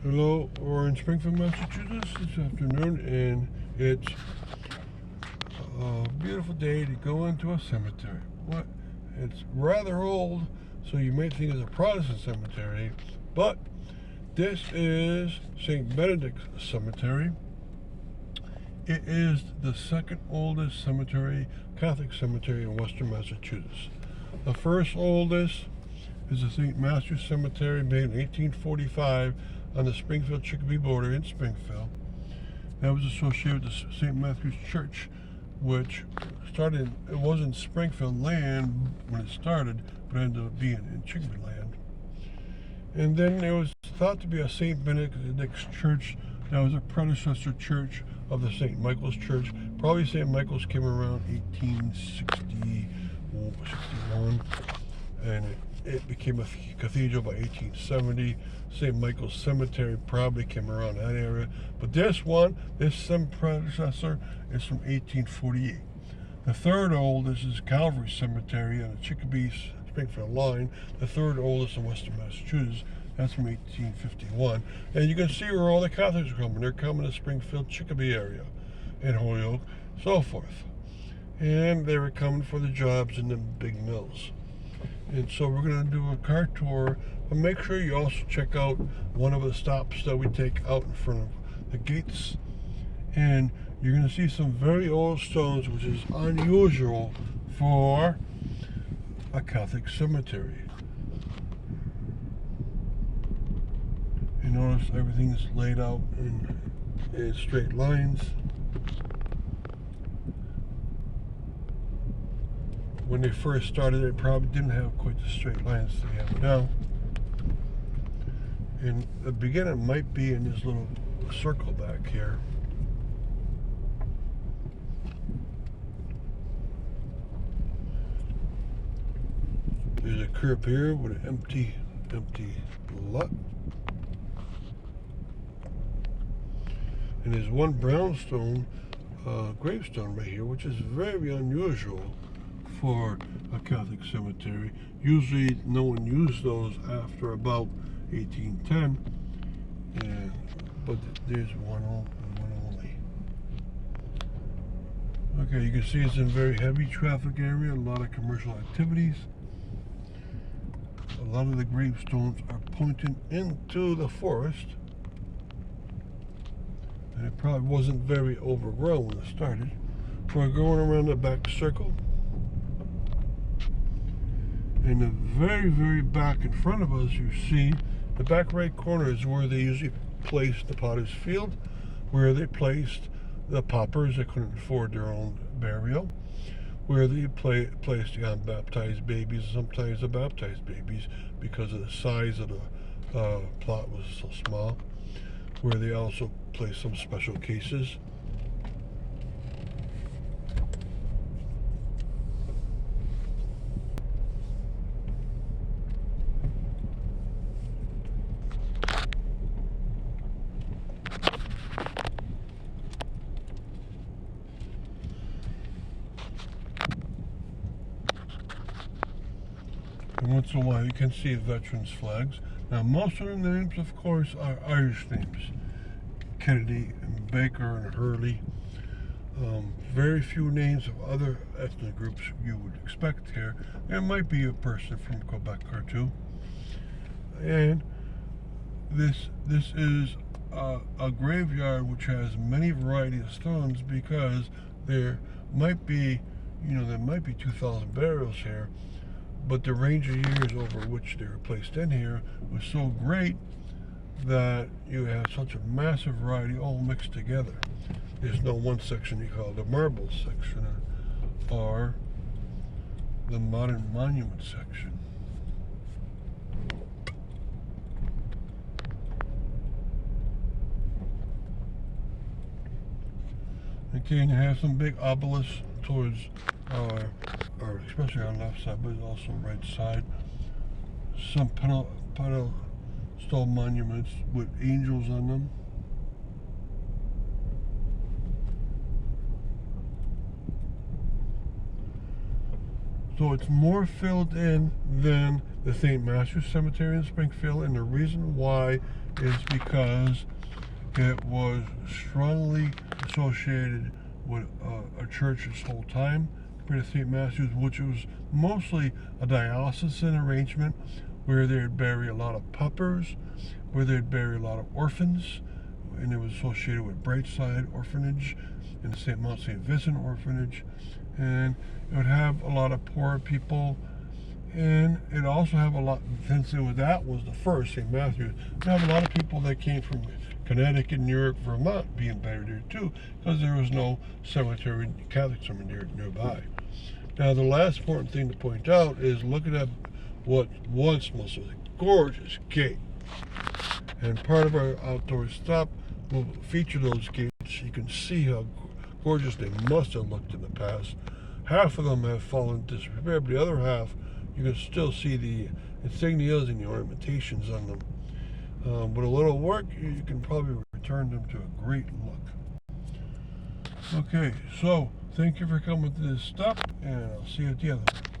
Hello, we're in Springfield, Massachusetts this afternoon, and it's a beautiful day to go into a cemetery. It's rather old, so you may think it's a Protestant cemetery, but this is St. Benedict Cemetery. It is the second oldest Catholic cemetery in Western Massachusetts. The first oldest is the St. Matthew's Cemetery, made in 1845 on the Springfield-Chicopee border in Springfield. That was associated with the St. Matthew's Church, which it wasn't Springfield land when it started, but it ended up being in Chicopee land. And then it was thought to be a St. Benedict's Church. That was a predecessor church of the St. Michael's Church. Probably St. Michael's came around 1860 or 61, and it became a cathedral by 1870. St. Michael's Cemetery probably came around that area. But this predecessor is from 1848. The third oldest is Calvary Cemetery on the Chicopee-Springfield line, the third oldest in Western Massachusetts. That's from 1851. And you can see where all the Catholics are coming. They're coming to Springfield, Chicopee area, and Holyoke, so forth. And they were coming for the jobs in the big mills. And so we're going to do a car tour, but make sure you also check out one of the stops that we take out in front of the gates. And you're going to see some very old stones, which is unusual for a Catholic cemetery. You notice everything's laid out in straight lines. When they first started, they probably didn't have quite the straight lines they have now. And the beginning might be in this little circle back here. There's a curb here with an empty lot. And there's one brownstone gravestone right here, which is very unusual for a Catholic cemetery. Usually no one used those after about 1810, but there's one only. Okay, you can see it's in a very heavy traffic area, a lot of commercial activities. A lot of the gravestones are pointing into the forest, and it probably wasn't very overgrown when it started. We're going around the back circle. In the very, very back in front of us, you see the back right corner is where they usually placed the potter's field, where they placed the paupers that couldn't afford their own burial, where they placed the unbaptized babies, sometimes the baptized babies, because of the size of the plot was so small, where they also placed some special cases. And once in a while you can see veterans flags. Now most of the names, of course, are Irish names. Kennedy and Baker and Hurley. Very few names of other ethnic groups you would expect here. There might be a person from Quebec or two. And this is a graveyard which has many varieties of stones, because there might be 2,000 burials here, but the range of years over which they were placed in here was so great that you have such a massive variety all mixed together. There's no one section you call the marble section or the modern monument section. Okay, and you have some big obelisks towards or especially on the left side, but also right side. Some pedestal monuments with angels on them. So it's more filled in than the St. Matthew's Cemetery in Springfield, and the reason why is because it was strongly associated with a church this whole time compared to St. Matthew's, which was mostly a diocesan arrangement where they'd bury a lot of paupers, where they'd bury a lot of orphans, and it was associated with Brightside Orphanage and the Mount St. Vincent Orphanage, and it would have a lot of poor people, and it also have a lot, since that was the first, St. Matthew's, it have a lot of people that came from Connecticut, New York, Vermont being buried there too, because there was no cemetery, Catholic cemetery nearby. Now the last important thing to point out is look at what once was a gorgeous gate. And part of our outdoor stop will feature those gates. You can see how gorgeous they must have looked in the past. Half of them have fallen into disrepair, but the other half, you can still see the insignias and the ornamentations on them. With a little work, you can probably return them to a great look. Okay, so thank you for coming to this stop, and I'll see you at the other one.